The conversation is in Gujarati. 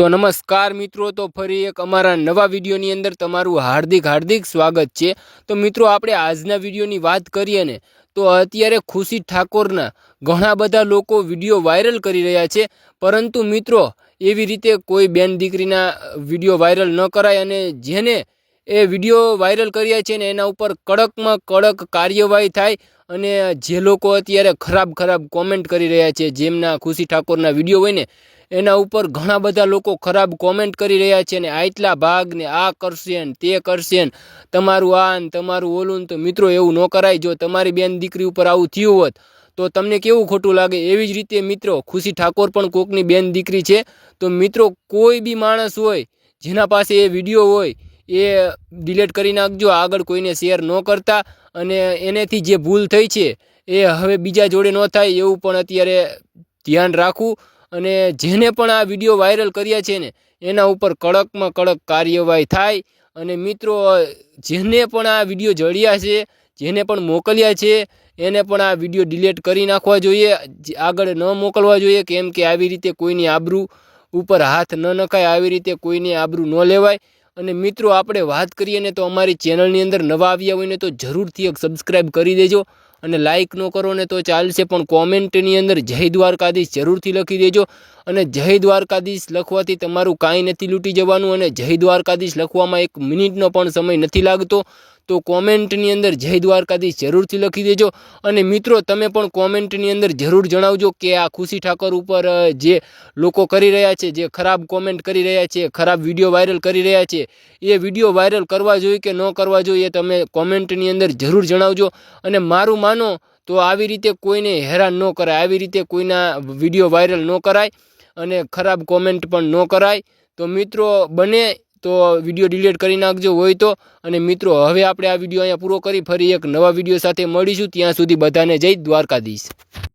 તો નમસ્કાર મિત્રો, તો ફરી એક અમારા નવા વિડીયોની અંદર તમારું હાર્દિક સ્વાગત છે। તો મિત્રો આપણે આજના વિડીયોની વાત કરીએ ને તો અત્યારે ખુશી ઠાકોરના ઘણા બધા લોકો વિડીયો વાયરલ કરી રહ્યા છે, પરંતુ મિત્રો એવી રીતે કોઈ બેન દીકરીના વિડીયો વાયરલ ન કરાય અને જેને એ વિડીયો વાયરલ કર્યા છે ને એના ઉપર કડકમાં કડક કાર્યવાહી થાય। અને જે લોકો અત્યારે ખરાબ કોમેન્ટ કરી રહ્યા છે, જેમના ખુશી ઠાકોરના વિડીયો હોય ને એના ઉપર ઘણા બધા લોકો ખરાબ કોમેન્ટ કરી રહ્યા છે ને આટલા ભાગ ને આ કરશે ને તે કરશે ને તમારું આ ને તમારું ઓલું। તો મિત્રો એવું ન કરાય। જો તમારી બેન દીકરી ઉપર આવું થયું હોત તો તમને કેવું ખોટું લાગે। એવી જ રીતે મિત્રો ખુશી ઠાકોર પણ કોકની બેન દીકરી છે। તો મિત્રો કોઈ બી માણસ હોય જેના પાસે એ વિડીયો હોય એ ડિલીટ કરી નાખજો, આગળ કોઈને શેર ન કરતા। અને એનેથી જે ભૂલ થઈ છે એ હવે બીજા જોડે ન થાય એવું પણ અત્યારે ધ્યાન રાખવું। અને જેને પણ આ વિડીયો વાયરલ કર્યા છે ને એના ઉપર કડકમાં કડક કાર્યવાહી થાય। અને મિત્રો જેને પણ આ વિડીયો જડ્યા છે, જેને પણ મોકલ્યા છે એને પણ આ વિડીયો ડિલીટ કરી નાખવા જોઈએ, આગળ ન મોકલવા જોઈએ। કેમ કે આવી રીતે કોઈની આબરૂ ઉપર હાથ ન નખાય, આવી રીતે કોઈની આબરૂ ન લેવાય। અને મિત્રો આપણે વાત કરીએ ને તો અમારી ચેનલની અંદર નવા આવ્યા હોય ને તો જરૂરથી એક સબસ્ક્રાઈબ કરી દેજો। અને લાઇક ન કરો ને તો ચાલશે, પણ કોમેન્ટની અંદર જય દ્વારકાધીશ જરૂરથી લખી દેજો। અને જય દ્વારકાધીશ લખવાથી તમારું કાંઈ નથી લૂંટી જવાનું, અને જય દ્વારકાધીશ લખવામાં 1 મિનિટનો પણ સમય નથી લાગતો। તો કોમેન્ટની અંદર જય દ્વારકાધીશ જરૂરથી લખી દેજો। અને મિત્રો તમે પણ કોમેન્ટની અંદર જરૂર જણાવજો કે આ ખુશી ઠાકોર ઉપર જે લોકો કરી રહ્યા છે, જે ખરાબ કોમેન્ટ કરી રહ્યા છે, ખરાબ વિડીયો વાયરલ કરી રહ્યા છે, એ વિડીયો વાયરલ કરવા જોઈએ કે ન કરવા જોઈએ, એ તમે કોમેન્ટની અંદર જરૂર જણાવજો। અને મારું માનો તો આવી રીતે કોઈને હેરાન ન કરાય, આવી રીતે કોઈના વિડીયો વાયરલ ન કરાય અને ખરાબ કોમેન્ટ પણ ન કરાય। તો મિત્રો બને તો વિડીયો ડિલીટ કરી નાખજો હોય તો। અને મિત્રો હવે આપણે આ વિડીયો અહીંયા પૂરો કરી ફરી એક નવા વિડીયો સાથે મળીશું, ત્યાં સુધી બધાને જય દ્વારકાધીશ।